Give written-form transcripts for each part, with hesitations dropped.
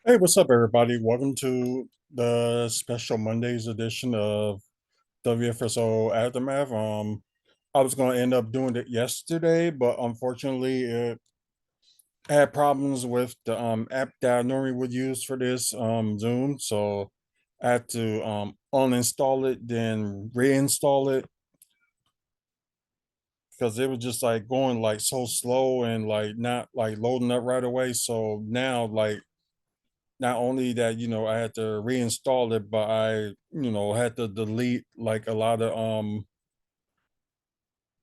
Hey, what's up, everybody? Welcome to the special Mondays edition of WFSO Aftermath. I was going to end up doing it yesterday, but unfortunately, it had problems with the app that I normally would use for this Zoom, so I had to uninstall it, then reinstall it because it was just like going like so slow and like not like loading up right away. So now, like, not only that, I had to reinstall it, but I had to delete like a lot of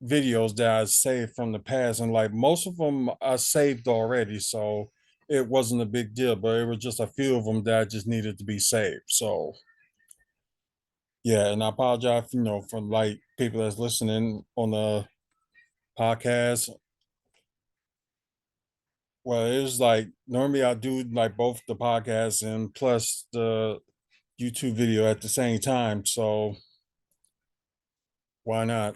videos that I saved from the past, and like most of them I saved already, so it wasn't a big deal, but it was just a few of them that just needed to be saved. So yeah, and I apologize, for like people that's listening on the podcast. Well, it was like normally I do like both the podcast and plus the YouTube video at the same time, so why not?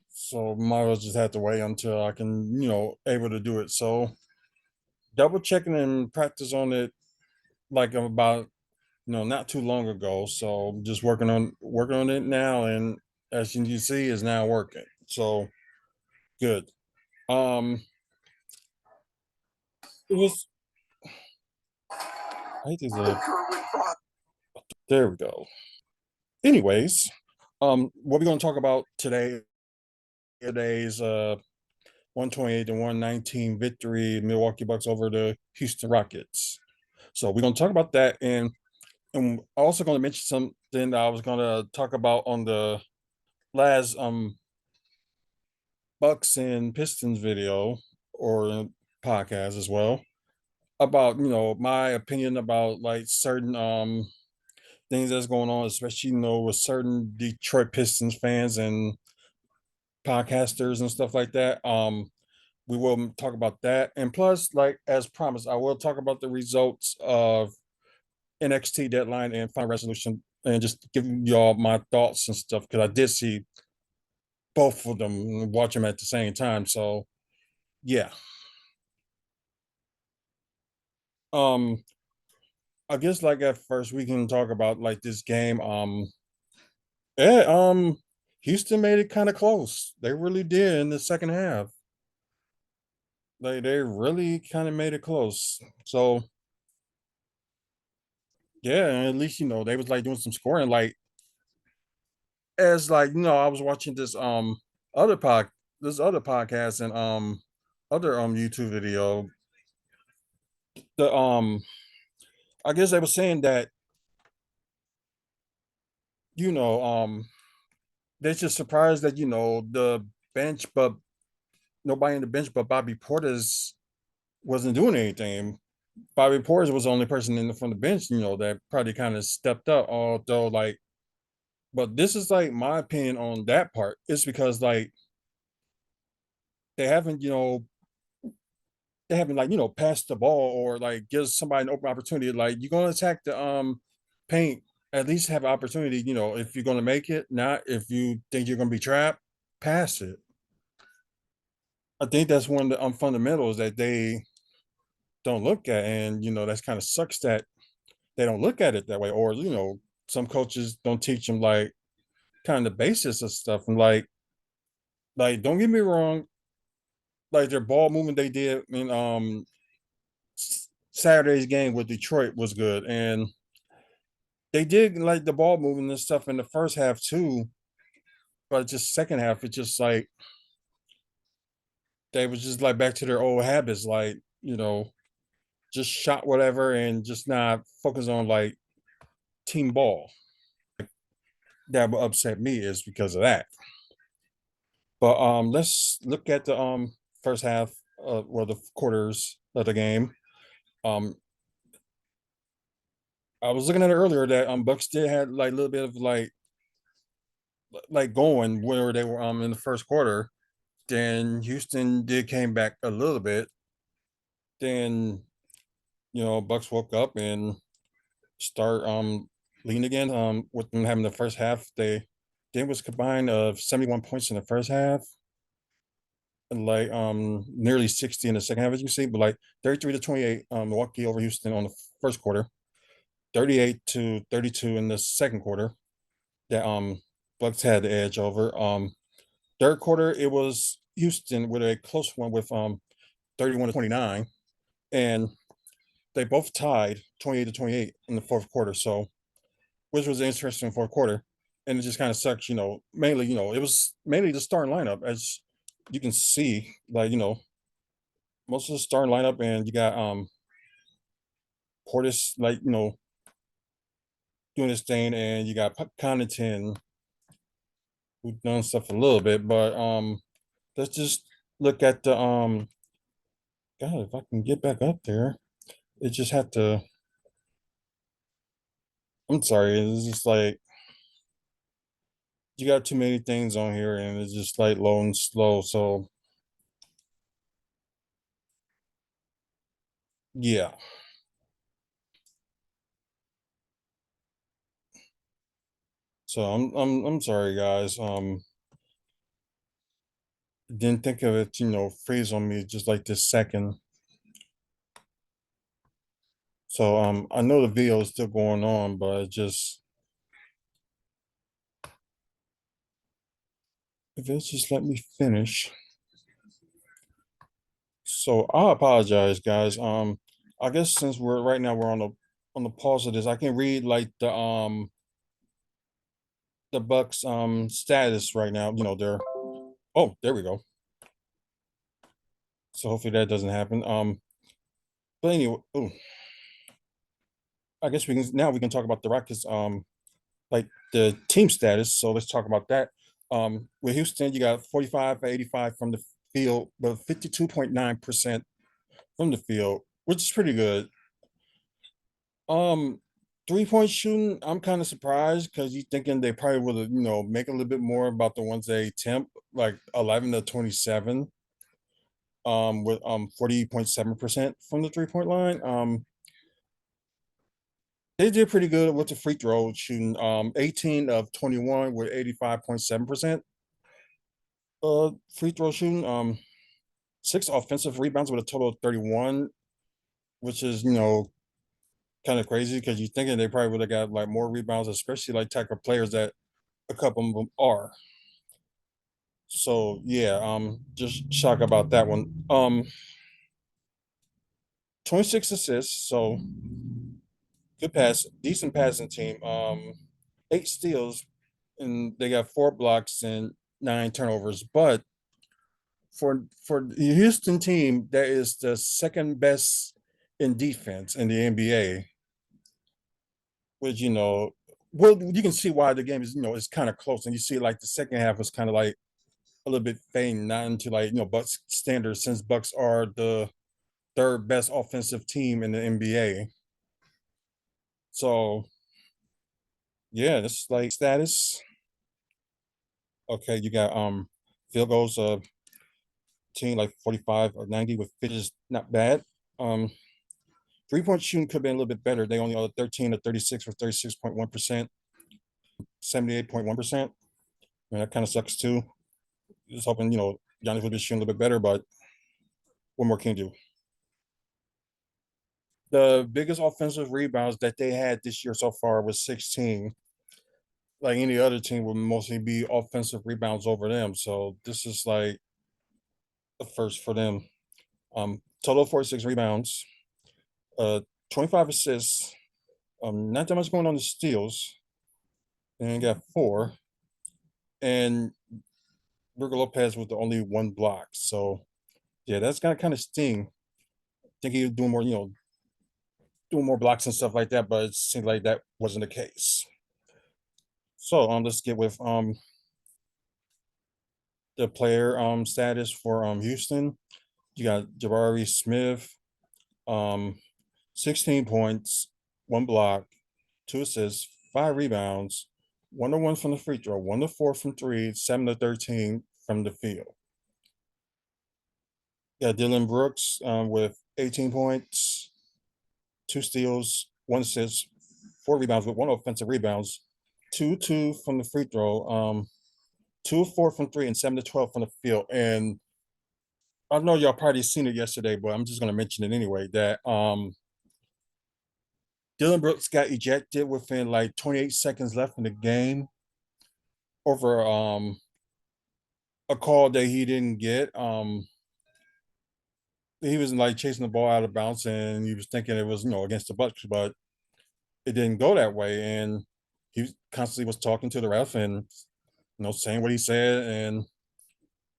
So might as well just have to wait until I can, able to do it. So double checking and practice on it like about, not too long ago. So just working on it now, and as you can see, is now working. So good. Um, it was. I think there we go. Anyways, what we're going to talk about today? Today's 128 to 119 victory, Milwaukee Bucks over the Houston Rockets. So we're going to talk about that, and I'm also going to mention something that I was going to talk about on the last Bucks and Pistons video or podcast as well, about my opinion about like certain things that's going on, especially with certain Detroit Pistons fans and podcasters and stuff like that. We will talk about that, and plus, like as promised, I will talk about the results of NXT deadline and final resolution, and just giving y'all my thoughts and stuff, because I did see both of them and watch them at the same time. So yeah. Um I guess like at first we can talk about like this game. Yeah, Houston made it kind of close. They really did in the second half. Like they really kind of made it close. So yeah, and at least they was like doing some scoring. Like as like I was watching other pod this other podcast and other YouTube video. The I guess they were saying that you know they're just surprised that the bench, but nobody in the bench but Bobby Portis wasn't doing anything. Bobby Portis was the only person from the bench, that probably kind of stepped up. Although, like, but this is like my opinion on that part. It's because like they haven't, like passed the ball or like give somebody an open opportunity. Like you're gonna attack the paint, at least have an opportunity. If you're gonna make it, not if you think you're gonna be trapped, pass it. I think that's one of the fundamentals that they don't look at, and that's kind of sucks that they don't look at it that way, or some coaches don't teach them like kind of the basis of stuff, and like don't get me wrong, like their ball movement they did in Saturday's game with Detroit was good, and they did like the ball movement and stuff in the first half too, but just second half it's just like they was just like back to their old habits, like just shot whatever and just not focus on like team ball. That would upset me is because of that. But let's look at the first half, well, the quarters of the game. Um, I was looking at it earlier that Bucks did had like a little bit of like going where they were in the first quarter. Then Houston did came back a little bit. Then Bucks woke up and start leading again. With them having the first half, they was combined of 71 points in the first half. like nearly 60 in the second half, as you see, but like 33 to 28, Milwaukee over Houston on the first quarter, 38 to 32 in the second quarter. That Bucks had the edge over. Third quarter, it was Houston with a close one with 31 to 29, and they both tied 28 to 28 in the fourth quarter. So, which was an interesting fourth quarter, and it just kind of sucks. Mainly, it was mainly the starting lineup, as you can see. Like, most of the starting lineup, and you got Portis, like, doing his thing, and you got Connaughton who done stuff a little bit, but let's just look at the God, if I can get back up there, it just had to. I'm sorry, it's just like you got too many things on here, and it's just like low and slow. So yeah, so I'm sorry, guys. Didn't think of it, freeze on me just like this second. So I know the video is still going on, but it just if it's just let me finish. So I apologize, guys. I guess since we're right now we're on the pause of this, I can read like the Bucks status right now. They're oh, there we go. So hopefully that doesn't happen. But anyway, ooh, I guess we can talk about the Rockets like the team status. So let's talk about that. With Houston, you got 45 for 85 from the field, but 52.9% from the field, which is pretty good. Um, 3-point shooting, I'm kind of surprised because you thinking they probably would have, make a little bit more about the ones they attempt, like 11 to 27, with 40.7% from the 3-point line. They did pretty good with the free throw shooting, 18 of 21 with 85.7% free throw shooting. Six offensive rebounds with a total of 31, which is, kind of crazy because you're thinking they probably would have got like more rebounds, especially like type of players that a couple of them are. So yeah, just shock about that one. 26 assists, so good pass, decent passing team. Eight steals, and they got four blocks and nine turnovers. But for the Houston team, that is the second best in defense in the NBA. Which well, you can see why the game is is kind of close, and you see like the second half was kind of like a little bit fading, not into like Bucks standards, since Bucks are the third best offensive team in the NBA. So yeah, this is like status. Okay, you got field goals team like 45 or 90 with is not bad. Um 3-point shooting could have been a little bit better. They only are 13 to 36 for 36.1%, 78.1%. And that kind of sucks too. Just hoping, Giannis would be shooting a little bit better, but what more can you do? The biggest offensive rebounds that they had this year so far was 16. Like any other team would mostly be offensive rebounds over them. So this is like the first for them. Total 46 rebounds, 25 assists, not that much going on the steals, and got four. And Virgil Lopez with the only one block. So yeah, that's kind of sting. I think he was doing more, doing more blocks and stuff like that, but it seemed like that wasn't the case. So let's get with the player status for Houston. You got Jabari Smith, um 16 points, one block, two assists, five rebounds, 1 to 1 from the free throw, 1 to 4 from three, 7 to 13 from the field. Yeah, Dylan Brooks with 18 points, two steals, one assist, four rebounds with one offensive rebounds, 2 2 from the free throw, 2 of 4 from three, and 7 to 12 from the field. And I know y'all probably seen it yesterday, but I'm just gonna mention it anyway. That Dylan Brooks got ejected within like 28 seconds left in the game over a call that he didn't get. He was like chasing the ball out of bounds and he was thinking it was against the Bucks, but it didn't go that way. And he constantly was talking to the ref and saying what he said and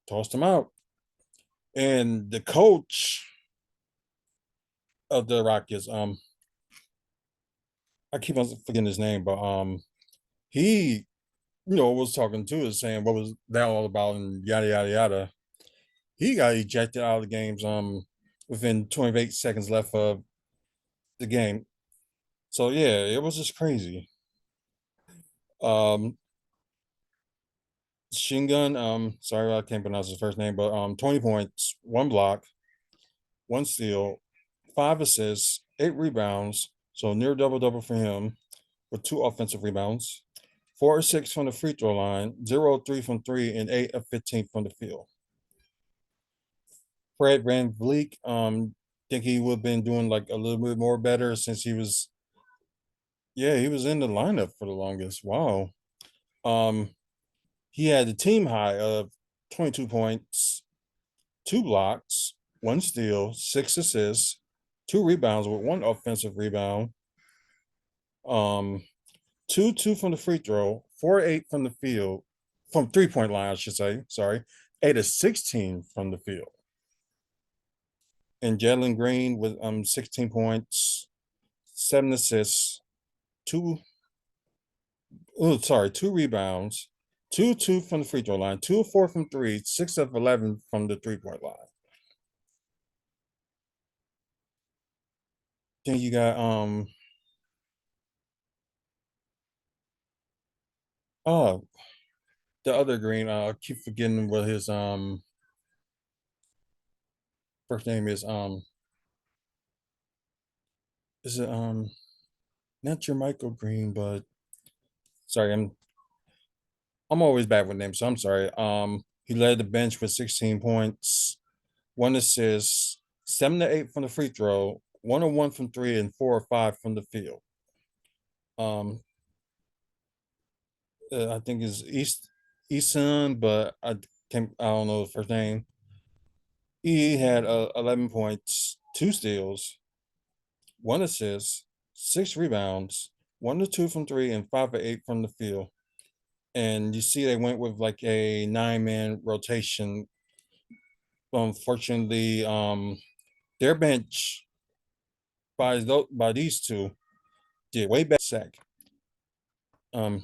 tossed him out. And the coach of the Rockets, I keep on forgetting his name, but he was talking to us saying what was that all about and yada yada yada. He got ejected out of the games within 28 seconds left of the game. So yeah, it was just crazy. Um Shingun, sorry I can't pronounce his first name, but 20 points, one block, one steal, five assists, eight rebounds, so near double double for him with two offensive rebounds, 4 or 6 from the free throw line, 0 3 from three, and 8 of 15 from the field. Fred Van Vliet, think he would have been doing like a little bit more better since he was, yeah, he was in the lineup for the longest. Wow. Um, he had the team high of 22 points, two blocks, one steal, six assists, two rebounds with one offensive rebound, um, 2 from the free throw, 4 8 from the field, from 3 point line, I should say. Sorry, 8 of 16 from the field. And Jalen Green with 16 points, 7 assists, two two rebounds, 2 from the free throw line, 2 of 4 from three, 6 of 11 from the 3 point line. Then you got oh the other Green. I keep forgetting what his first name is. Is it not your Michael Green, but sorry, I'm always bad with names, so I'm sorry. He led the bench with 16 points, one assist, 7 to 8 from the free throw, 1 of 1 from three, and 4 or 5 from the field. Um, I think is Easton, but I don't know the first name. He had 11 points, two steals, one assist, six rebounds, 1 to 2 from three, and 5 or 8 from the field. And you see, they went with like a 9-man rotation. Unfortunately, their bench by these two did way better sack. Um,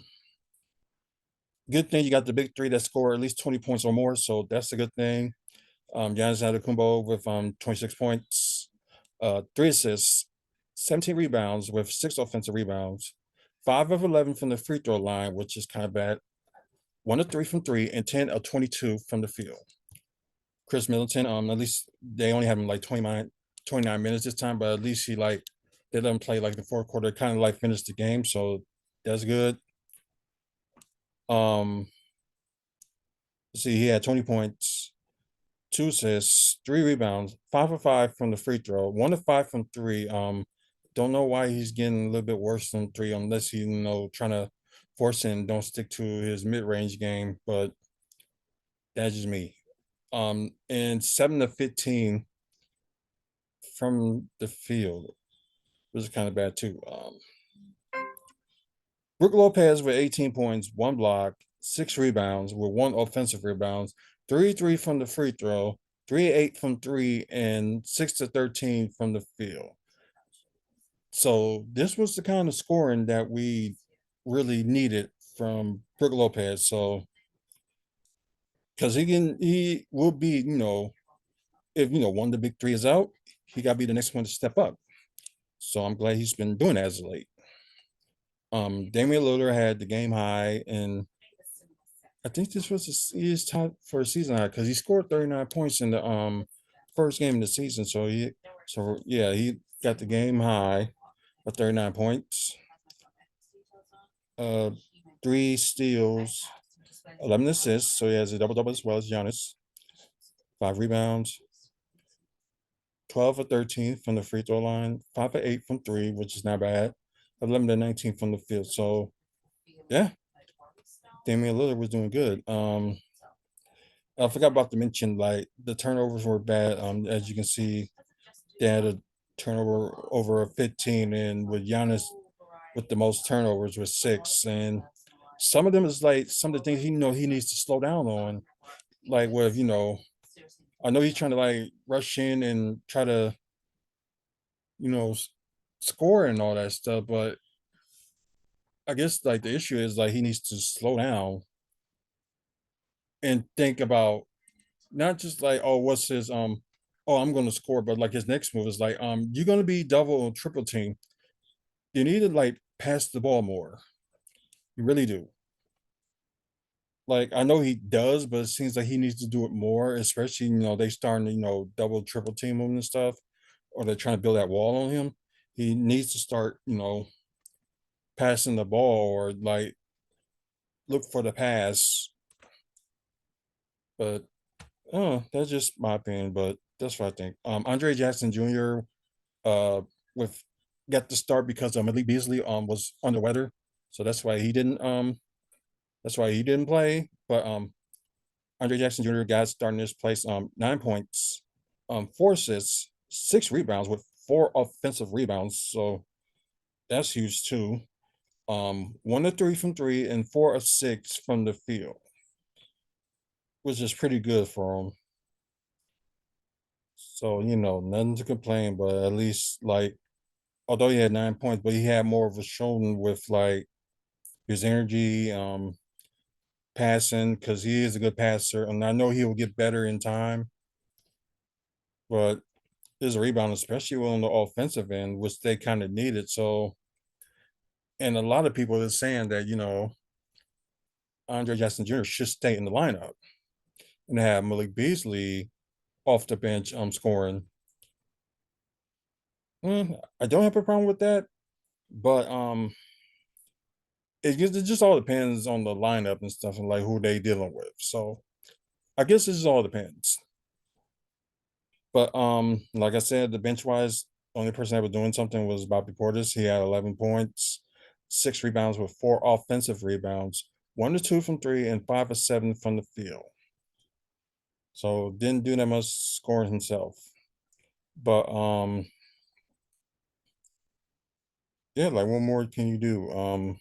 Good thing you got the big three that score at least 20 points or more, so that's a good thing. Giannis Antetokounmpo with 26 points, three assists, 17 rebounds with six offensive rebounds, 5 of 11 from the free throw line, which is kind of bad. 1 of 3 from three, and 10 of 22 from the field. Chris Middleton, at least they only have him like 29 minutes this time, but at least he like they let him play like the fourth quarter, kind of like finished the game, so that's good. Um, see, he had 20 points, two assists, three rebounds, 5 of 5 from the free throw, 1 of 5 from three. Don't know why he's getting a little bit worse than three, unless he trying to force it and don't stick to his mid range game. But that's just me. And 7 of 15 from the field, which is kind of bad too. Brook Lopez with 18 points, one block, six rebounds with one offensive rebounds, 3 from the free throw, 3 8 from three, and 6 to 13 from the field. So this was the kind of scoring that we really needed from Brook Lopez. So because he will be, if one of the big three is out, he got to be the next one to step up. So I'm glad he's been doing that as of late. Damian Lillard had the game high, and I think this was his top for a season high because he scored 39 points in the first game of the season. So yeah, he got the game high of 39 points, uh, three steals, 11 assists. So he has a double double as well as Giannis. 5 rebounds, 12 or 13 from the free throw line, 5 or 8 from three, which is not bad, 11 to 19 from the field. So, yeah, Damian Lillard was doing good. I forgot about to mention, like, the turnovers were bad. As you can see, they had a turnover over 15, and with Giannis with the most turnovers with six. And some of them is like some of the things he needs to slow down on. Like with, I know he's trying to like rush in and try to, you know, score and all that stuff, but I guess like the issue is like he needs to slow down and think about not just like, oh, what's his oh, I'm gonna score, but like his next move is like, you're gonna be double or triple team. You need to like pass the ball more. You really do. Like I know he does, but it seems like he needs to do it more, especially, they starting to, double triple team him and stuff, or they're trying to build that wall on him. He needs to start, passing the ball or like look for the pass. But that's just my opinion, but that's what I think. Andre Jackson Jr. uh with got the start because Malik Beasley was under weather. So that's why he didn't play. But Andre Jackson Jr. got starting this place 9 points, 4 assists, 6 rebounds with 4 offensive rebounds. So that's huge too. 1 to 3 from three and 4 of 6 from the field, which is pretty good for him. So, nothing to complain, but at least like although he had 9 points, but he had more of a showing with like his energy, passing, because he is a good passer, and I know he will get better in time. But his rebound, especially on the offensive end, which they kind of needed. So, and a lot of people are saying that Andre Jackson Jr. should stay in the lineup and have Malik Beasley off the bench, scoring. I don't have a problem with that, but it just all depends on the lineup and stuff and like who they dealing with. So I guess this all depends. But like I said, the bench wise, only person that was doing something was Bobby Portis. He had 11 points, 6 rebounds with 4 offensive rebounds, 1 to 2 from three, and 5 of 7 from the field. So didn't do that much scoring himself. But yeah, like what more can you do?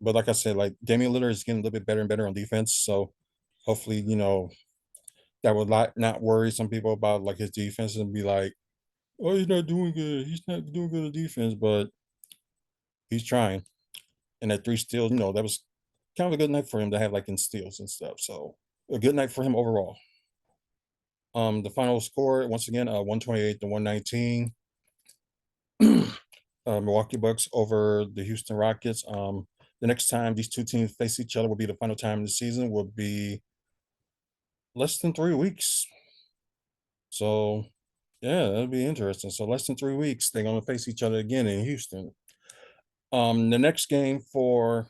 But like I said, like Damian Lillard is getting a little bit better and better on defense. So hopefully, that would not worry some people about like his defense and be like, oh, he's not doing good. He's not doing good on defense, but he's trying. And at 3 steals, that was kind of a good night for him to have like in steals and stuff. So a good night for him overall. The final score once again, 128 to 119. Milwaukee Bucks over the Houston Rockets. The next time these two teams face each other will be the final time in the season. Will be less than 3 weeks. So yeah, that'll be interesting. So less than 3 weeks, they're gonna face each other again in Houston. The next game for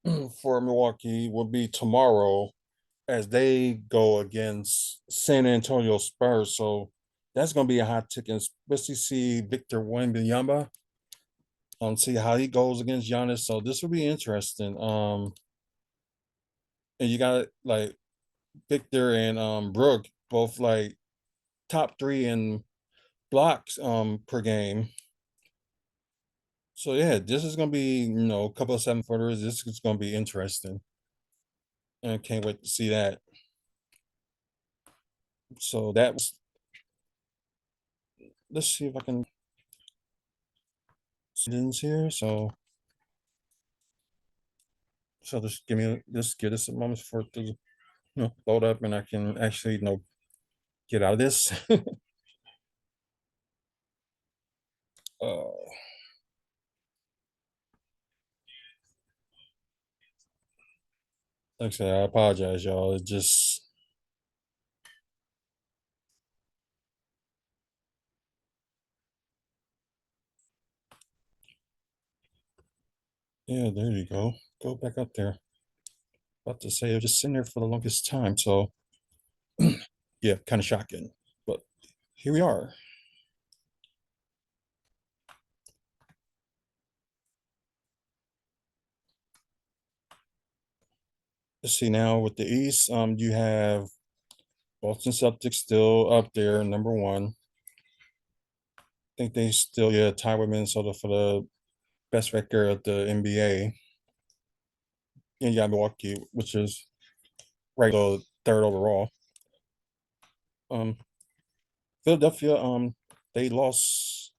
Milwaukee will be tomorrow as they go against San Antonio Spurs. So that's going to be a hot ticket, especially see Victor Wembanyama, see how he goes against Giannis. So this will be interesting. And you got like Victor and Brooke both like top three in blocks per game. So yeah, this is gonna be a couple of 7 footers. This is gonna be interesting, and I can't wait to see that. So that was. Let's see if I can students here. So just give this a moment for it to load up and I can actually get out of this. uh like I said, I apologize, y'all. It just yeah, there you go. Go back up there. About to say I was just sitting there for the longest time. So yeah, kind of shocking. But here we are. Let's see now with the East. You have Boston Celtics still up there, number one. I think they still tie with Minnesota for the best record of the NBA. And you got Milwaukee, which is right third overall. Um, Philadelphia, they lost.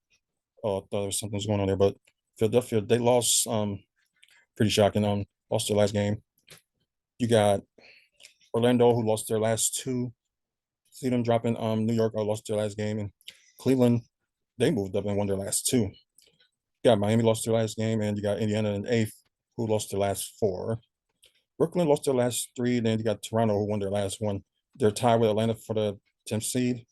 Oh, I thought there was something was going on there, but Philadelphia, they lost. Pretty shocking. Lost their last game. You got Orlando, who lost their last two. See them dropping. New York, lost their last game, and Cleveland, they moved up and won their last two. You got Miami lost their last game, and you got Indiana in eighth, who lost their last four. Brooklyn lost their last three. Then you got Toronto, who won their last one. They're tied with Atlanta for the 10th seed,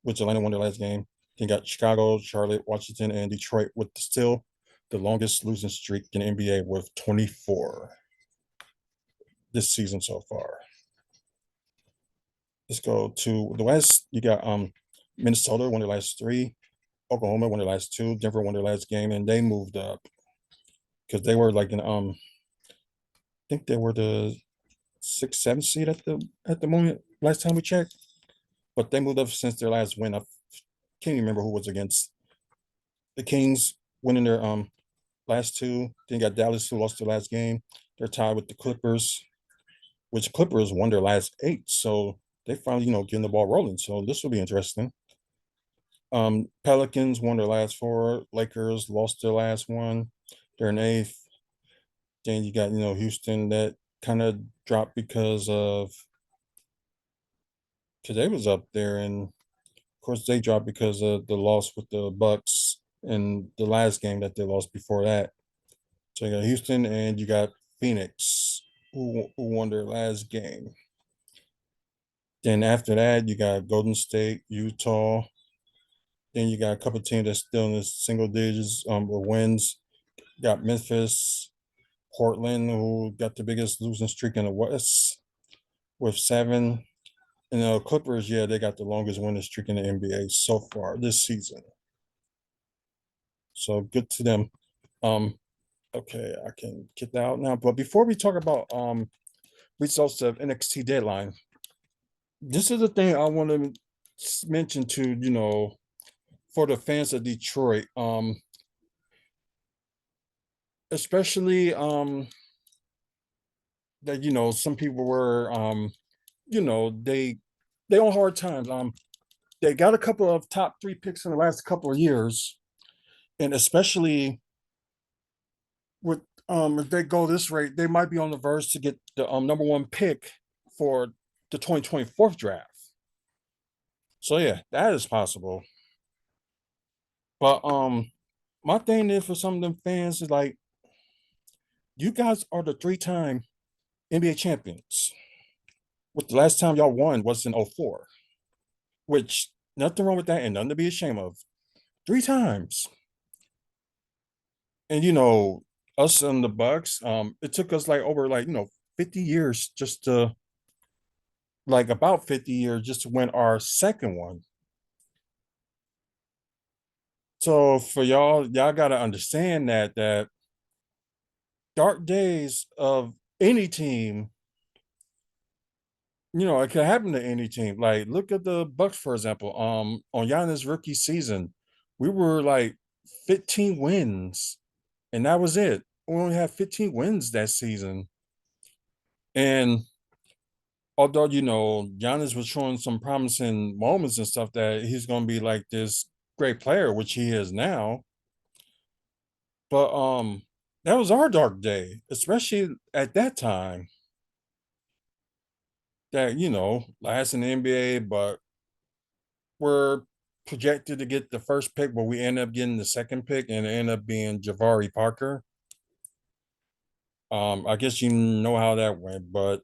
which Atlanta won their last game. Then you got Chicago, Charlotte, Washington, and Detroit with still the longest losing streak in the NBA with 24 this season so far. Let's go to the West. You got Minnesota won their last three. Oklahoma won their last two. Denver won their last game, and they moved up because they were like in I think they were the sixth, seventh seed at the moment. Last time we checked, but they moved up since their last win. I can't even remember who was against the Kings winning their last two. Then you got Dallas who lost their last game. They're tied with the Clippers, which Clippers won their last eight. So they finally, getting the ball rolling. So this will be interesting. Pelicans won their last four. Lakers lost their last one. They're in eighth. Then you got, Houston that kind of dropped because they was up there, and of course they dropped because of the loss with the Bucks in the last game that they lost before that. So you got Houston and you got Phoenix who won their last game. Then after that, you got Golden State, Utah. Then you got a couple teams that's still in the single digits or wins. You got Memphis, Portland, who got the biggest losing streak in the West with seven. And the Clippers, yeah, they got the longest winning streak in the NBA so far this season. So good to them. Um, okay, I can get that out now. But before we talk about results of NXT deadline, this is the thing I want to mention to, for the fans of Detroit. Especially that some people were they on hard times. They got a couple of top three picks in the last couple of years, and especially with if they go this rate, they might be on the verge to get the number one pick for the 2024 draft. So yeah, that is possible. But my thing is for some of them fans is like, you guys are the three-time NBA champions. With the last time y'all won was in '04, which nothing wrong with that and nothing to be ashamed of. Three times. And us and the Bucks, it took us like over 50 years just to like about 50 years just to win our second one. So for y'all gotta understand that dark days of any team, it could happen to any team. Like look at the Bucks, for example. On Giannis' rookie season, we were like 15 wins, and that was it. We only had 15 wins that season. And although, Giannis was showing some promising moments and stuff that he's gonna be like this great player, which he is now. But that was our dark day, especially at that time. That, last in the NBA, but we're projected to get the first pick, but we end up getting the second pick and it ended up being Jabari Parker. I guess you know how that went, but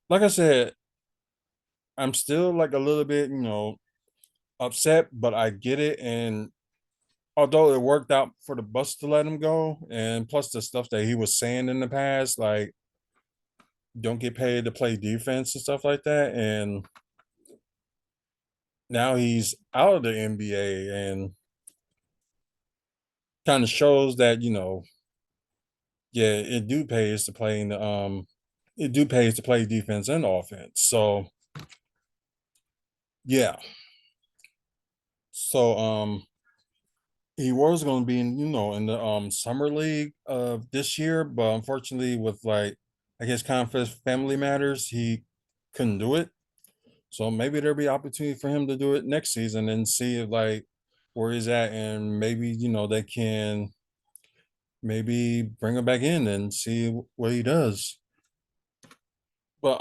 like I said, I'm still like a little bit, upset, but I get it. And although it worked out for the Bucks to let him go, and plus the stuff that he was saying in the past, like don't get paid to play defense and stuff like that. And now he's out of the NBA and kind of shows that, yeah, it do pays to play defense and offense. So yeah. So he was going to be in, in the summer league this year, but unfortunately with like I guess conflict family matters, he couldn't do it. So maybe there'll be opportunity for him to do it next season and see if, like where he's at, and maybe they can maybe bring him back in and see what he does. But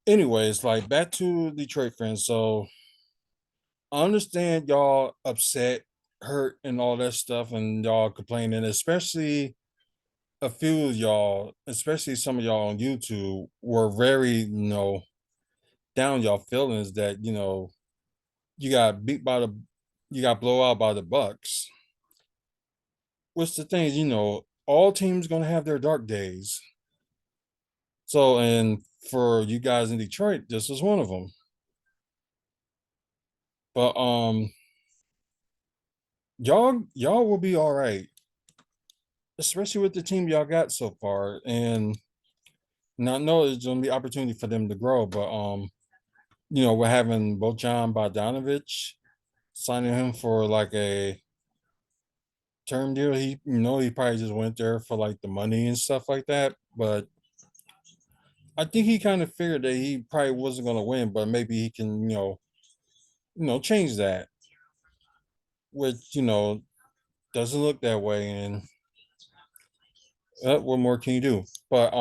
anyways, like back to Detroit fans. So I understand y'all upset, hurt, and all that stuff, and y'all complaining, especially a few of y'all, especially some of y'all on YouTube, were very, down y'all feelings that, you got beat by the you got blow out by the Bucks. What's the thing, all teams gonna have their dark days. So, and for you guys in Detroit, this was one of them. But y'all will be all right, especially with the team y'all got so far. And now I know there's gonna be opportunity for them to grow, but we're having Bojan Bogdanovic, signing him for like a term deal. He probably just went there for like the money and stuff like that. But I think he kind of figured that he probably wasn't gonna win, but maybe he can, change that, which doesn't look that way. And what more can you do? But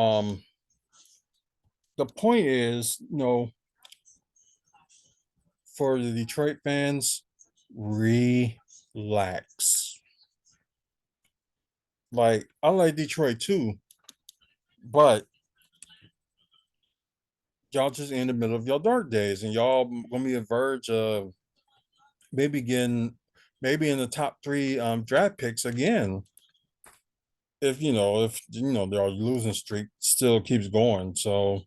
the point is, for the Detroit fans, relax. Like I like Detroit too, but y'all just in the middle of your dark days, and y'all gonna be on the verge of maybe getting maybe in the top three draft picks again. If their losing streak still keeps going. So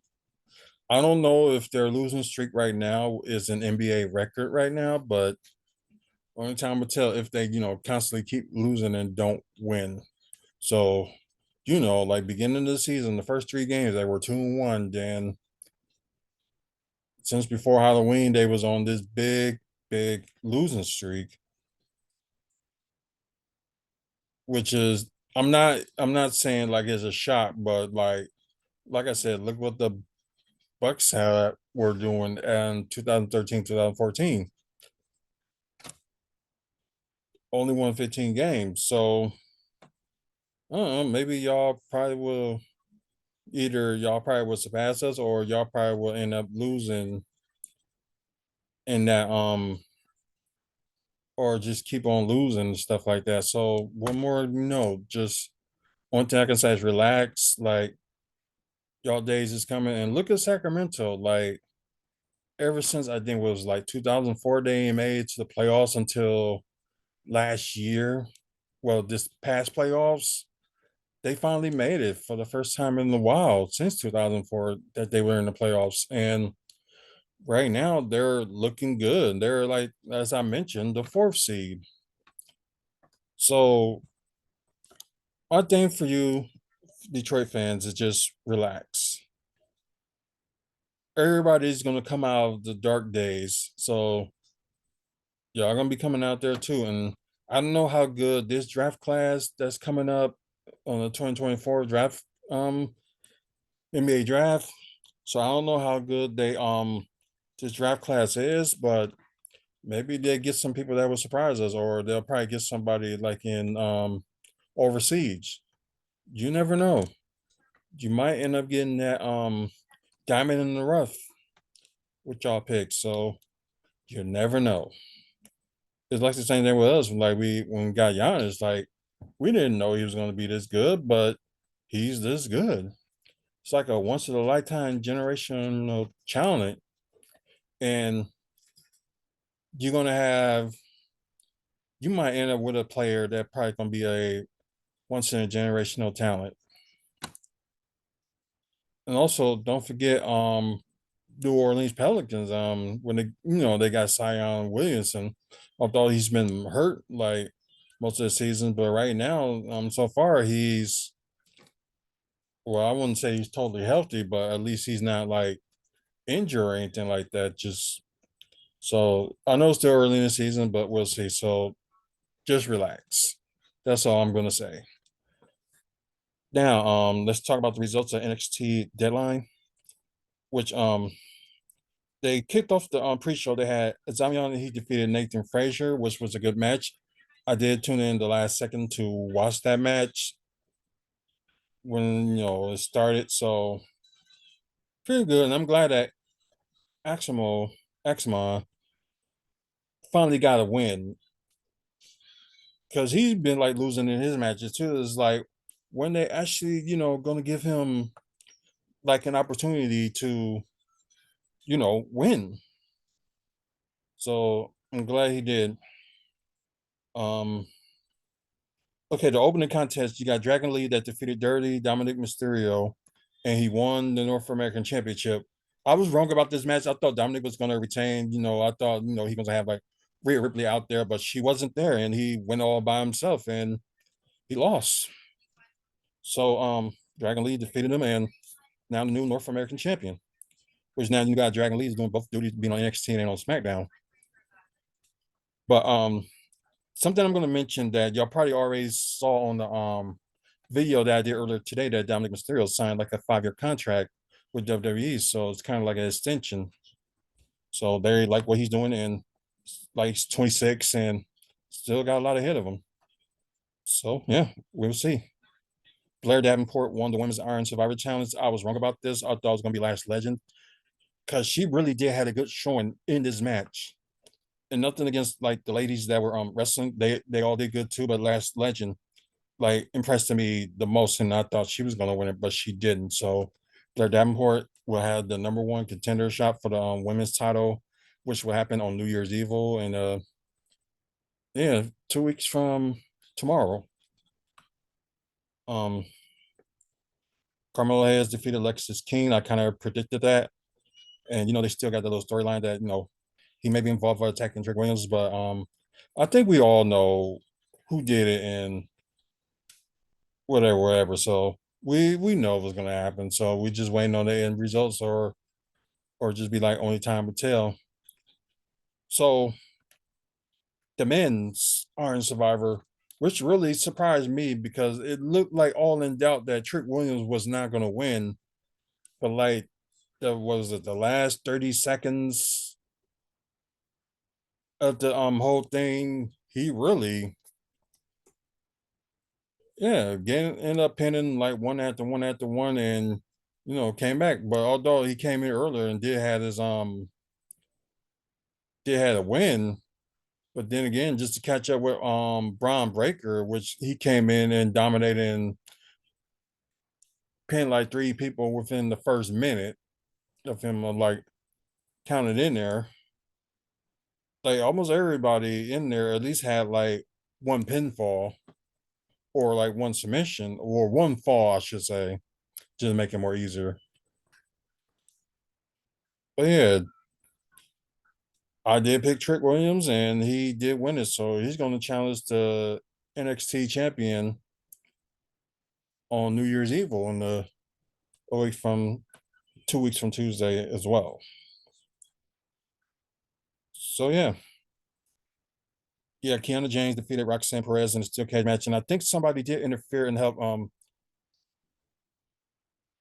I don't know if their losing streak right now is an NBA record right now, but only time will tell if they, constantly keep losing and don't win. So, like beginning of the season, the first three games they were 2-1. Then since before Halloween, they was on this big, big losing streak, which is I'm not saying like it's a shock, but like I said, look what the Bucks were doing in 2013, 2014. Only won 15 games. So I don't know, maybe y'all probably will surpass us, or y'all probably will end up losing in that or just keep on losing and stuff like that. So one more, just one thing I can say is relax. Like y'all days is coming, and look at Sacramento. Like ever since I think it was like 2004, they made it to the playoffs until last year. Well, this past playoffs, they finally made it for the first time in a while since 2004 that they were in the playoffs. And right now they're looking good. They're like, as I mentioned, the fourth seed. So my thing for you, Detroit fans, is just relax. Everybody's gonna come out of the dark days. So y'all gonna be coming out there too. And I don't know how good this draft class that's coming up on the 2024 draft NBA draft. So I don't know how good they this draft class is, but maybe they get some people that will surprise us, or they'll probably get somebody like in overseas. You never know. You might end up getting that diamond in the rough with y'all picks. So you never know. It's like the same thing with us. Like when we got Giannis, like we didn't know he was going to be this good, but he's this good. It's like a once in a lifetime generational talent, and you're gonna have you might end up with a player that probably gonna be a once in a generational talent. And also don't forget New Orleans Pelicans, when they got Zion Williamson, although he's been hurt like most of the season, but right now, so far he's, well, I wouldn't say he's totally healthy, but at least he's not like injured or anything like that. Just so I know it's still early in the season, but we'll see. So just relax. That's all I'm gonna say. Now, let's talk about the results of NXT Deadline, which they kicked off the pre-show. They had Zamian, he defeated Nathan Frazier, which was a good match. I did tune in the last second to watch that match when it started, so pretty good. And I'm glad that Aximo Axma finally got a win because he's been like losing in his matches too. It's like when they actually going to give him like an opportunity to win. So I'm glad he did. Um, Okay, the opening contest, you got Dragon Lee that defeated Dirty Dominic Mysterio, and he won the North American Championship. I was wrong about this match. I thought Dominic was going to retain. I thought he was going to have like Rhea Ripley out there, but she wasn't there, and he went all by himself, and he lost. So Dragon Lee defeated him, and now the new North American champion. Which now you got Dragon Lee is doing both duties, being on NXT and on SmackDown. But something I'm going to mention that y'all probably already saw on the video that I did earlier today that Dominic Mysterio signed like a 5-year contract with WWE. So it's kind of like an extension. So they like what he's doing, and like he's 26 and still got a lot ahead of him. So yeah, we'll see. Blair Davenport won the Women's Iron Survivor Challenge. I was wrong about this. I thought it was going to be Last Legend because she really did had a good showing in this match. And nothing against like the ladies that were wrestling, they all did good too. But Last Legend like impressed me the most, and I thought she was going to win it, but she didn't. So Blair Davenport will have the number one contender shot for the women's title, which will happen on New Year's Evil, and yeah, 2 weeks from tomorrow. Um, Carmelo has defeated Lexis King. I kind of predicted that, and they still got the little storyline that he may be involved with attacking Trick Williams, but I think we all know who did it and whatever, whatever. So we know what's gonna happen. So we just waiting on the end results, or just be like only time will tell. So the men's Iron Survivor, which really surprised me because it looked like all in doubt that Trick Williams was not gonna win. But like the last 30 seconds of the whole thing, he really ended up pinning like one after one after one, and came back. But although he came in earlier and did had a win, but then again, just to catch up with Braun Breaker, which he came in and dominated and pinned like 3 people within the first minute of him like counted in there. Like almost everybody in there at least had like one pinfall or like one submission or one fall, I should say, just to make it more easier. But yeah, I did pick Trick Williams and he did win it. So he's going to challenge the NXT champion on New Year's Eve on the a week from 2 weeks from Tuesday as well. So yeah. Yeah, Kiana James defeated Roxanne Perez in a steel cage match. And I think somebody did interfere and help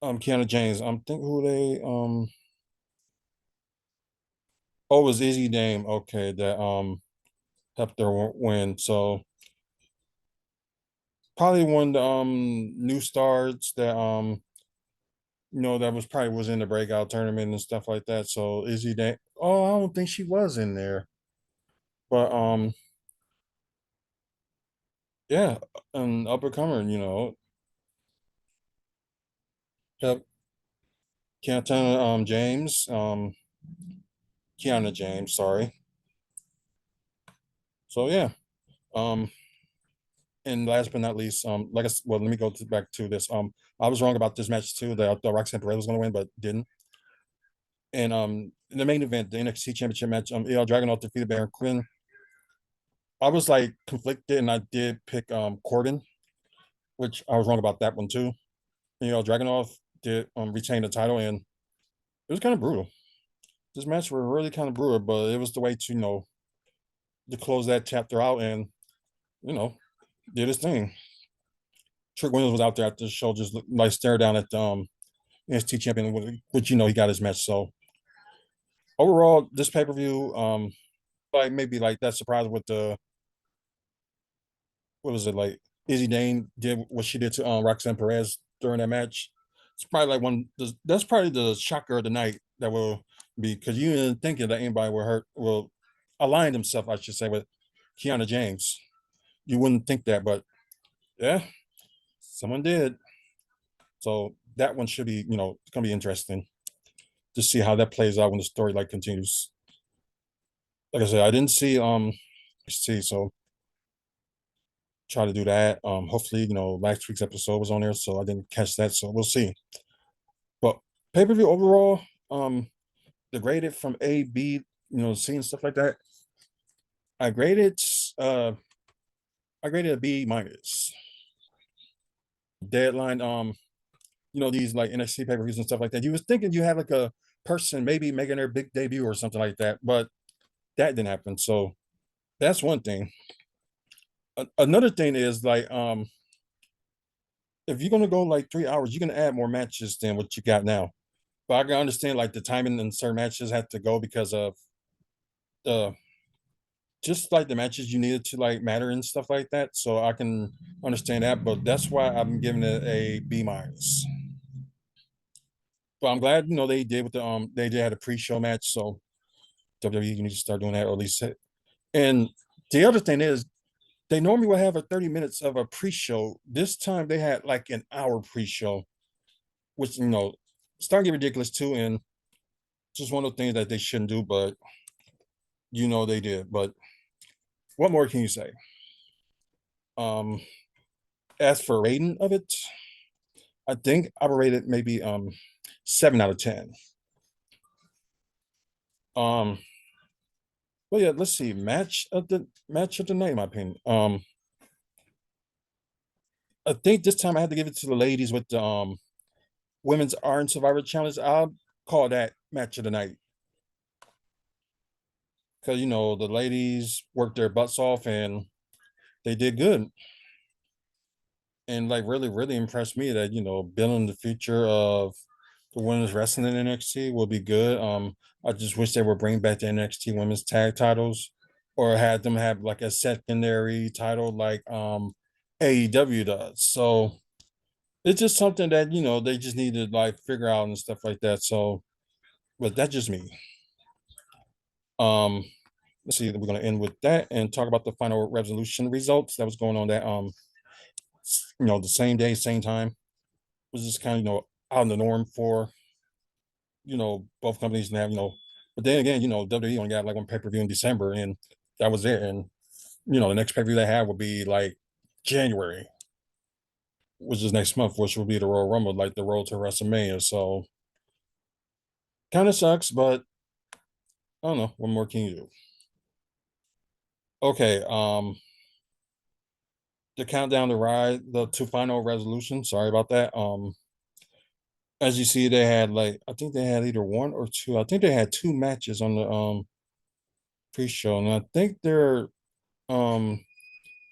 Kiana James. I'm think who they oh, it was Izzy Dame, okay, that helped her win. So probably one of the new stars that that was probably was in the breakout tournament and stuff like that. So Izzy Dame, oh, I don't think she was in there. But yeah, an up and comer, help Kiana James, Kiana James, sorry. So yeah. Um And last but not least, well, let me back to this. I was wrong about this match too. That I thought Roxanne Perez was going to win, but didn't. And in the main event, the NXT Championship match, Il Dragunov defeated Baron Quinn. I was like conflicted, and I did pick Corbin, which I was wrong about that one too. Dragunov did retain the title, and it was kind of brutal. This match were really kind of brutal, but it was the way to to close that chapter out, and you know did his thing. Trick Williams was out there at the show, just like staring down at the NXT champion, which he got his match. So overall, this pay per view, like maybe like that surprise with the what was it like Izzy Dane did what she did to Roxanne Perez during that match. It's probably like that's probably the shocker of the night that will be because you didn't think that anybody will align themselves, I should say, with Kiana James. You wouldn't think that, but yeah, someone did. So that one should be, it's gonna be interesting to see how that plays out when the story like continues. Like I said, I didn't see, so try to do that. Hopefully, last week's episode was on there, so I didn't catch that. So we'll see. But pay-per-view overall, the graded from A, B, seeing stuff like that. I graded uh I graded a B minus. Deadline, these like NXT pay-per-views and stuff like that. You was thinking you had like a person maybe making their big debut or something like that, but that didn't happen. So that's one thing. Another thing is like if you're gonna go like 3 hours, you're gonna add more matches than what you got now. But I can understand like the timing and certain matches had to go because of the just like the matches you needed to like matter and stuff like that. So I can understand that, but that's why I'm giving it a B minus. But I'm glad they did with they did had a pre-show match. So WWE, you need to start doing that or at least and the other thing is they normally will have a 30 minutes of a pre-show. This time they had like an hour pre-show, which starting to get ridiculous too, and just one of the things that they shouldn't do, but they did. But what more can you say? Um, as for rating of it, I think I would rate it maybe 7 out of 10. Um, well, yeah, let's see. Match of the night, in my opinion. I think this time I had to give it to the ladies with the women's Iron Survivor Challenge. I'll call that match of the night because the ladies worked their butts off and they did good, and like really really impressed me that building the future of the women's wrestling in NXT will be good. I just wish they would bring back the NXT women's tag titles or had them have like a secondary title like AEW does. So it's just something that they just need to like figure out and stuff like that. So, but that's just me. Um, let's see. We're gonna end with that and talk about the final resolution results that was going on that the same day, same time. It was just kind of out of the norm for both companies and have but then again WWE only got like one pay-per-view in December and that was it. And the next pay-per-view they have would be like January, which is next month, which will be the Royal Rumble, like the road to WrestleMania. So kind of sucks, but I don't know. What more can you do? Okay, the countdown to ride the two final resolution. Sorry about that. As you see, they had like I think they had either one or two. I think they had two matches on the pre-show, and I think their um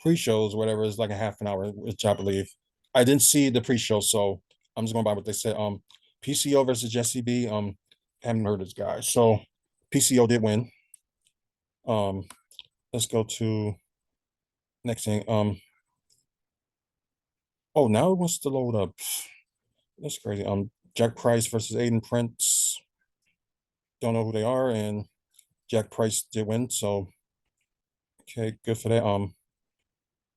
pre-shows, whatever, is like a half an hour, which I believe. I didn't see the pre-show, so I'm just going by what they said. PCO versus Jesse B. Haven't heard this guy, so PCO did win. Um, let's go to next thing. Oh, now it wants to load up. That's crazy. Jack Price versus Aiden Prince. Don't know who they are, and Jack Price did win, so okay, good for that.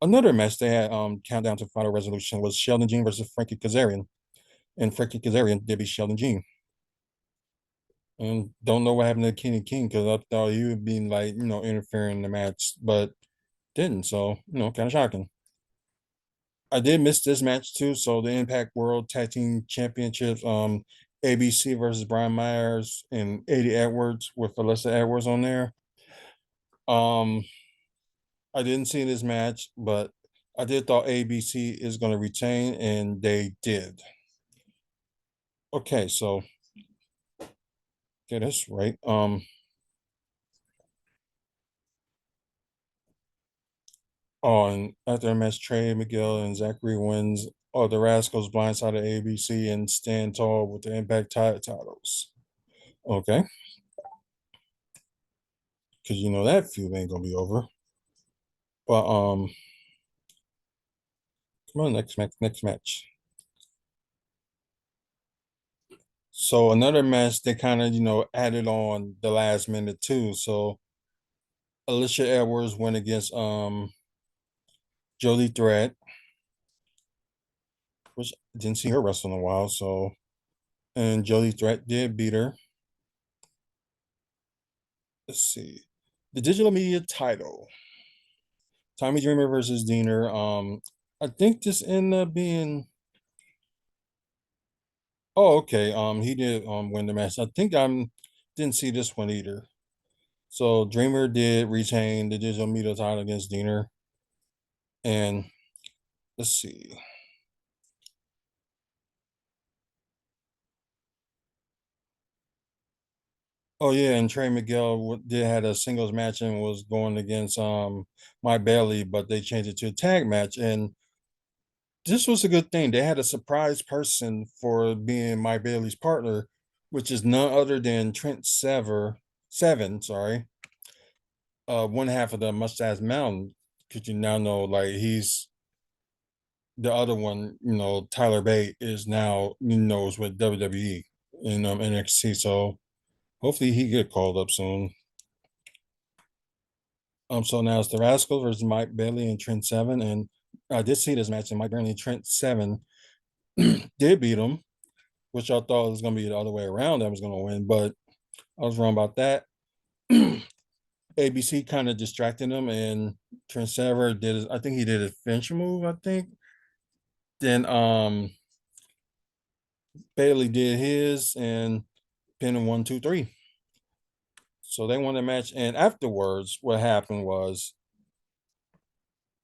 Another match they had countdown to final resolution was Sheldon Jean versus Frankie Kazarian, and Frankie Kazarian did beat Sheldon Jean. And don't know what happened to Kenny King because I thought he would be like interfering in the match, but didn't. So kind of shocking. I did miss this match too. So the Impact World Tag Team Championships, ABC versus Brian Myers and Eddie Edwards with Alyssa Edwards on there. Um, I didn't see this match, but I did thought ABC is going to retain, and they did. Okay, so get this right. On after the match, Trey Miguel and Zachary wins. Oh, the Rascals blindsided ABC and stand tall with the Impact titles. Okay, because you know that feud ain't gonna be over. But come on, next match, next match. So another match they kind of added on the last minute too. So Alicia Edwards went against Jodie Threat, which I didn't see her wrestle in a while. So and Jodie Threat did beat her. Let's see. The digital media title. Tommy Dreamer versus Diener. I think this ended up being. Oh, okay. He did win the match. I think didn't see this one either. So Dreamer did retain the digital media title against Diener, and let's see. Oh yeah, and Trey Miguel did had a singles match and was going against Mike Bailey, but they changed it to a tag match, and this was a good thing. They had a surprise person for being Mike Bailey's partner, which is none other than Seven, sorry, one half of the Mustache Mountain. Because you now know, like he's the other one. Tyler Bate is now knows with WWE in NXT. So hopefully he get called up soon. So now it's the Rascals versus Mike Bailey and Trent Seven, and I did see this match, and Mike Bailey and Trent Seven did beat him, which I thought was going to be the other way around. That was going to win, but I was wrong about that. ABC kind of distracted him, and Trent Seven did. I think he did a finisher move. I think. Then Bailey did his and pinned him 1, 2, 3. So they won the match, and afterwards, what happened was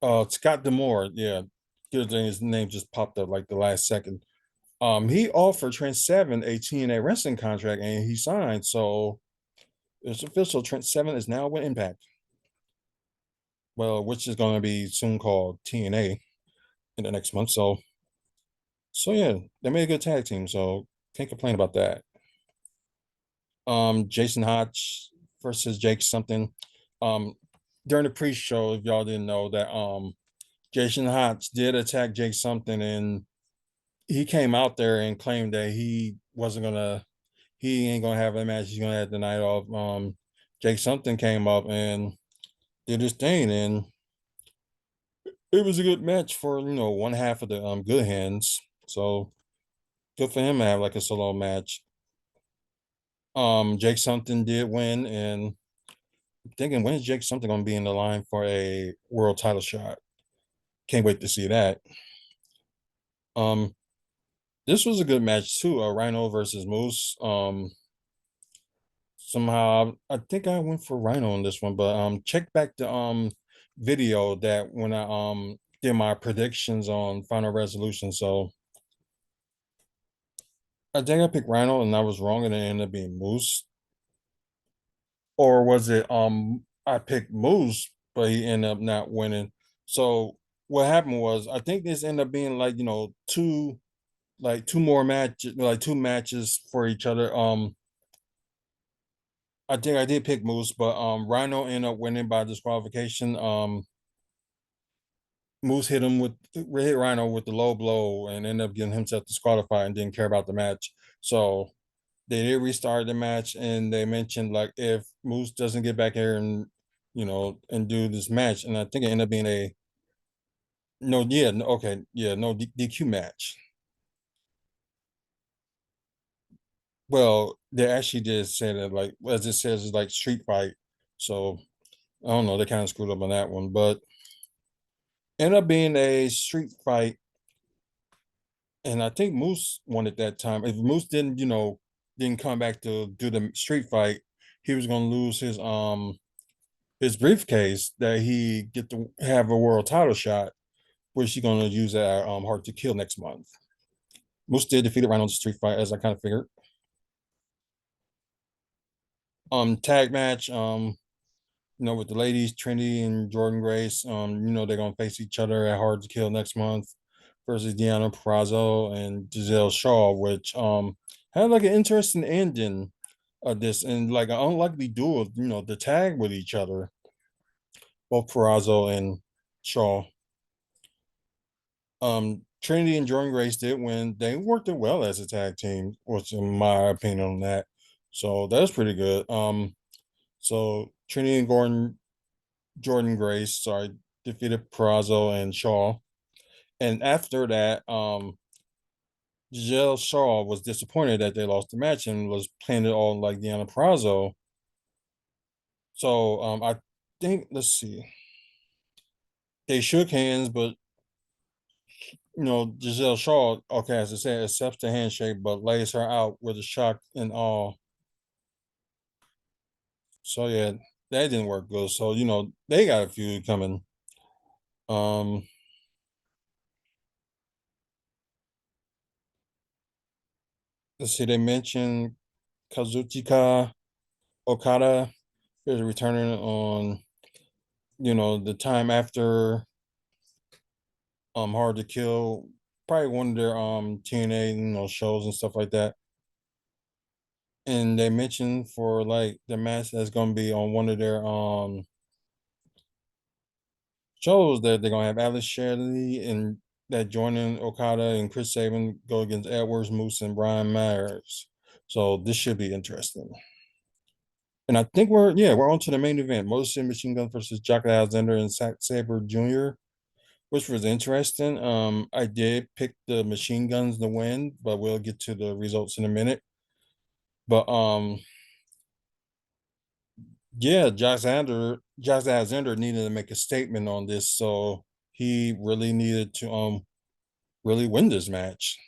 Scott Demore, yeah, good thing his name just popped up like the last second. He offered Trent Seven a TNA wrestling contract, and he signed. So it's official. Trent Seven is now with Impact. Well, which is going to be soon called TNA in the next month. So yeah, they made a good tag team. So can't complain about that. Jason Hodge versus Jake something. Um, during the pre-show, if y'all didn't know that, Jason Hodge did attack Jake something, and he came out there and claimed that he ain't gonna have a match. He's gonna have the night off. Jake something came up and did his thing, and it was a good match for one half of the good hands. So good for him to have like a solo match. Jake something did win, and I'm thinking when is Jake something gonna be in the line for a world title shot? Can't wait to see that. Um, this was a good match too. Rhino versus Moose. Somehow I think I went for Rhino on this one, but check back the video that when I did my predictions on Final Resolution. So I think I picked Rhino and I was wrong and it ended up being Moose. Or was it I picked Moose, but he ended up not winning. So what happened was I think this ended up being like, two more matches, like two matches for each other. I think I did pick Moose, but Rhino ended up winning by disqualification. Moose hit Rhino with the low blow and ended up getting himself disqualified and didn't care about the match. So they did restart the match and they mentioned like if Moose doesn't get back here and and do this match, and I think it ended up being a no, yeah, no, okay, yeah, no DQ match. Well, they actually did say that like as it says it's like street fight. So I don't know, they kind of screwed up on that one, but Ended up being a street fight, and I think Moose won at that time. If Moose didn't, didn't come back to do the street fight, he was gonna lose his briefcase that he get to have a world title shot, which he's gonna use at Hard to Kill next month. Moose did defeat Rhino on the street fight, as I kind of figured. Tag match, with the ladies, Trinity and Jordan Grace, they're gonna face each other at Hard to Kill next month versus Deanna Prazo and Giselle Shaw, which had like an interesting ending of this and like an unlikely duel, the tag with each other, both Prazo and Shaw. Trinity and Jordan Grace did win. They worked it well as a tag team, which in my opinion on that. So that's pretty good. So Trinity and Jordan Grace, sorry, defeated Perazo and Shaw. And after that, Giselle Shaw was disappointed that they lost the match and was playing it all like Deanna Perazo. So I think let's see. They shook hands, but Giselle Shaw, okay, as I said, accepts the handshake but lays her out with a shock and all. So yeah, that didn't work good. So they got a feud coming. Um, let's see. They mentioned Kazuchika Okada is returning on the time after Hard to Kill, probably one of their TNA shows and stuff like that. And they mentioned for like the match that's gonna be on one of their shows that they're gonna have Alex Shelley and that joining Okada and Chris Sabin go against Edwards, Moose, and Brian Myers. So this should be interesting. And I think we're on to the main event. Motor City Machine Gun versus Jock Alexander and Zack Sabre Jr., which was interesting. I did pick the Machine Guns to win, but we'll get to the results in a minute. But yeah, Josh Alexander needed to make a statement on this, so he really needed to really win this match.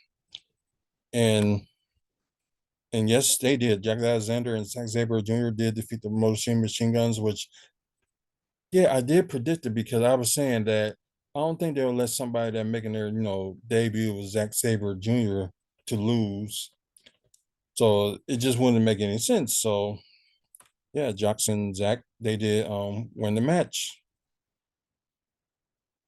And yes, they did. Jack Alexander and Zack Sabre Jr. did defeat the Machine Guns, which yeah, I did predict it because I was saying that I don't think they'll let somebody that making their debut with Zack Sabre Jr. to lose. So it just wouldn't make any sense. So yeah, Jackson Zach they did win the match.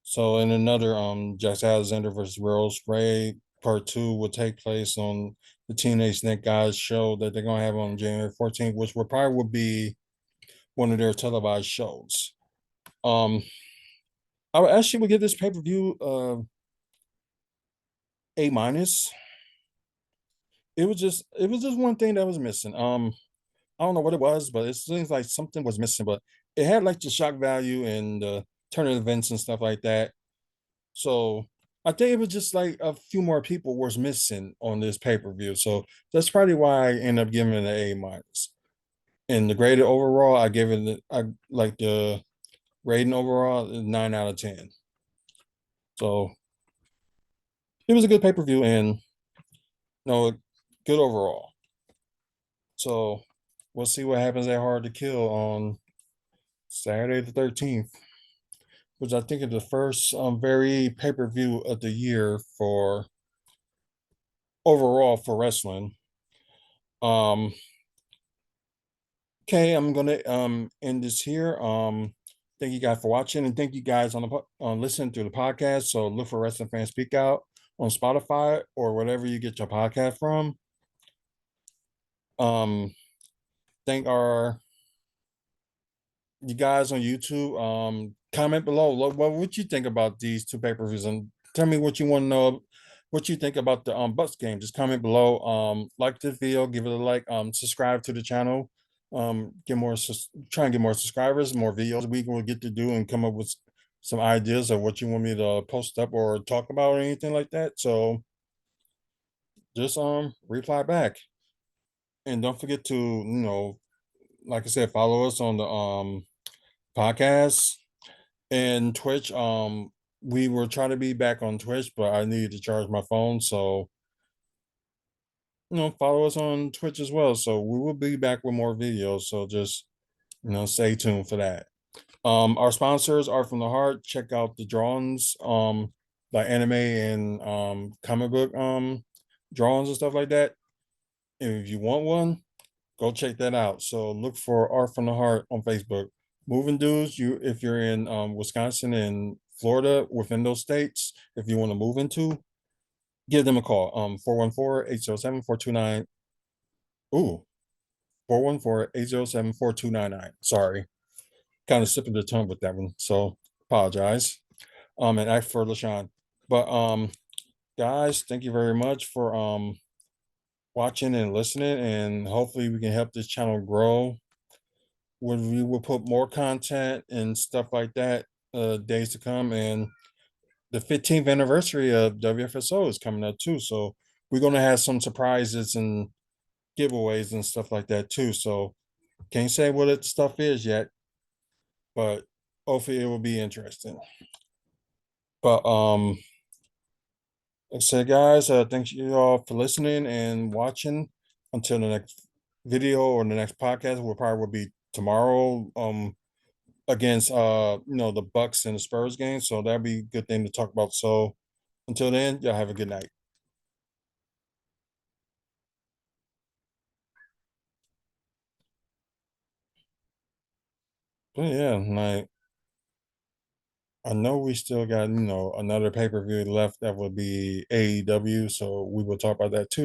So in another Jack Alexander versus Royal Spray part two will take place on the Teenage Snake Guys show that they're gonna have on January 14th, which will probably would be one of their televised shows. Um I would actually would give this pay-per-view A minus. It was just one thing that was missing. I don't know what it was, but it seems like something was missing. But it had like the shock value and the turn of events and stuff like that. So I think it was just like a few more people was missing on this pay-per-view. So that's probably why I ended up giving it an A minus. And the graded overall, I give it I like the rating overall 9 out of 10. So it was a good pay-per-view and good overall. So we'll see what happens at Hard to Kill on Saturday the 13th, which I think is the first very pay-per-view of the year for overall for wrestling. Um, okay, I'm gonna end this here. Thank you guys for watching and thank you guys on listening to the podcast. So look for Wrestling Fans Speak Out on Spotify or whatever you get your podcast from. Um, thank our you guys on YouTube. Comment below what you think about these two pay-per-views and tell me what you want to know, what you think about the Bucks game. Just comment below. Like this video, give it a like. Subscribe to the channel. Try and get more subscribers, more videos we will get to do, and come up with some ideas of what you want me to post up or talk about or anything like that. So just reply back, and don't forget to like I said, follow us on the podcast and Twitch. we were trying to be back on Twitch, but I needed to charge my phone. So, follow us on Twitch as well. So we will be back with more videos. So just, stay tuned for that. Our sponsors are from the heart. Check out the drawings, like anime and comic book drawings and stuff like that. If you want one, go check that out. So look for Art from the Heart on Facebook. Moving dudes, if you're in Wisconsin and Florida within those states, if you want to move into, give them a call. 414-807-4299. Ooh, 414-807-4299. Sorry. Kind of slipping the tongue with that one. So apologize. And act for LaShawn. But guys, thank you very much for watching and listening, and hopefully we can help this channel grow when we will put more content and stuff like that days to come. And the 15th anniversary of WFSO is coming up too, so we're going to have some surprises and giveaways and stuff like that too. So can't say what it stuff is yet, but hopefully it will be interesting. But like I said, guys, thanks you all for listening and watching. Until the next video or the next podcast, will probably will be tomorrow. Against the Bucks and the Spurs game. So that'd be a good thing to talk about. So until then, y'all have a good night. But yeah, like I know we still got another pay-per-view left that would be AEW. So we will talk about that too.